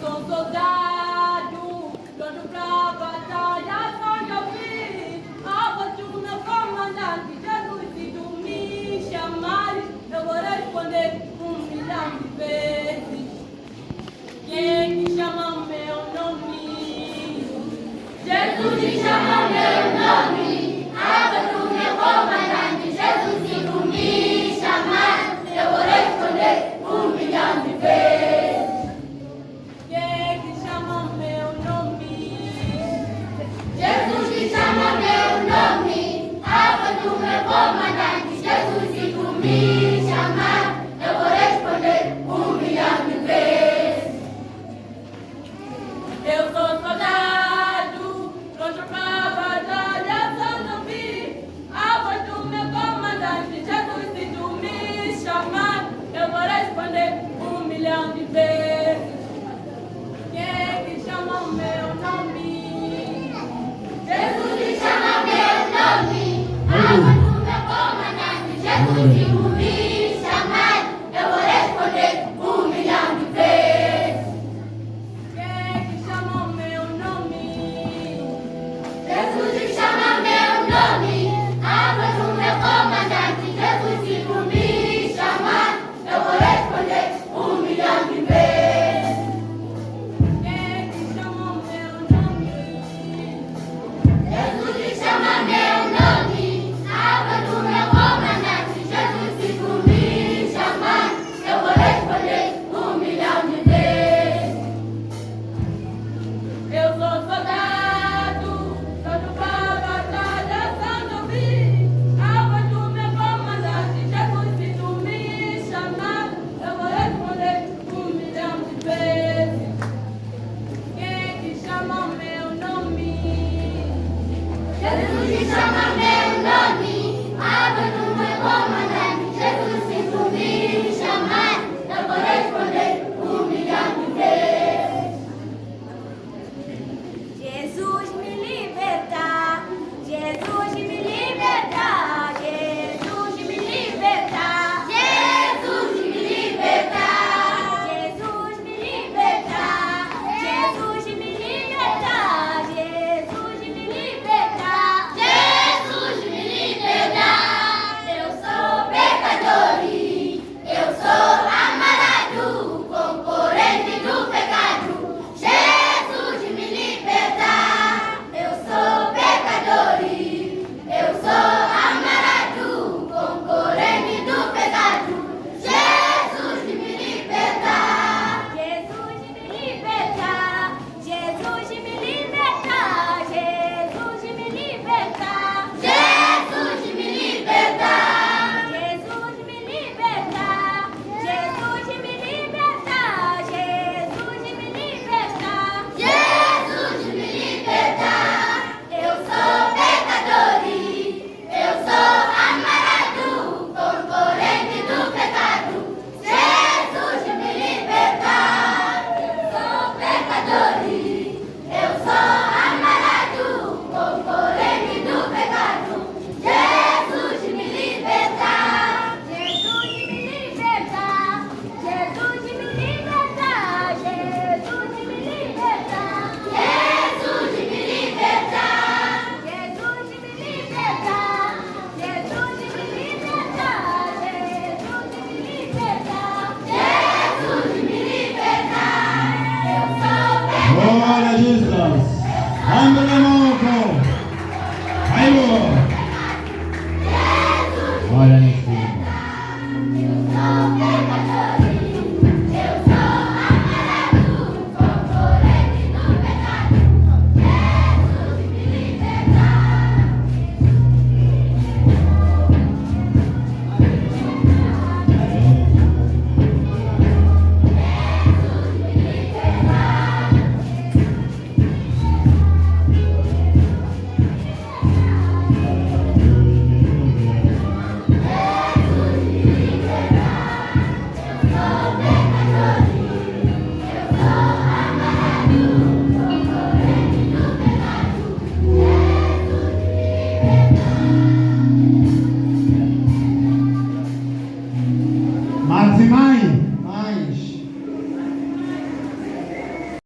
sou soldado, pronto pra batalha, só de ouvir a voz do meu comandante. Jesus, se tu me chamares, eu vou responder 1.000.000 de vezes. Quem que chama meu nome? Jesus te chama meu nome, a voz do meu comandante. Jesus, se tu me chamares, eu vou responder 1.000.000 de vezes. Quem que chama meu nome? Jesus te chama meu nome, a voz do meu comandante. Jesus, se tu me chamar, eu vou responder 1.000.000 de vezes. Eu sou soldado, pronto pra batalha, só de ouvir a voz do meu comandante. Jesus, se tu me chamar, eu vou responder 1.000.000 de vezes. Quem que chama meu nome? Jesus te chama meu nome, a voz do meu comandante. Jesus, se tu me chamar, eu vou responder 1.000.000 de vezes. Quem que chama meu nome? Jesus te chama meu nome, a voz do meu comandante. Jesus, se tu me chamar, eu vou responder 1.000.000 de vezes. Quem que chama meu nome? Jesus te chama meu nome, a voz do meu comandante. Jesus, se tu me chamar, eu vou responder 1.000.000 de vezes. Eu sou soldado, pronto pra batalha, só de ouvir a voz do meu comandante. Jesus, se tu me chamar, eu vou responder 1.000.000 de vezes. Quem que chama meu nome? Jesus te chama meu nome, a voz do meu comandante. Jesus, se tu me chamar, eu vou responder 1.000.000 de vezes. Jesus me liberta, Jesus me liberta, Jesus me liberta, Jesus me liberta, Jesus me liberta, Jesus me liberta, Jesus me liberta, Jesus me liberta. Eu sou pecador, eu sou amarado, concorrente do pecado. Jesus me liberta. Eu sou pecador, eu sou amarado, concorrente do pecado. Jesus me liberta. Jesus me liberta. Jesus me liberta. Jesus me liberta. Jesus me liberta. Jesus me liberta. Jesus me liberta. Jesus me liberta. Jesus me liberta. Eu sou pecador, eu sou amarado, concorrente do pecado. Jesus me liberta. Eu sou pecador, eu sou amarado, concorrente do pecado. Jesus me liberta. Jesus me liberta. Jesus me liberta. Jesus me liberta. Jesus me liberta. Jesus me liberta. Jesus me liberta. Jesus me liberta. Jesus me liberta. Eu sou pecador. Glória a Jesus.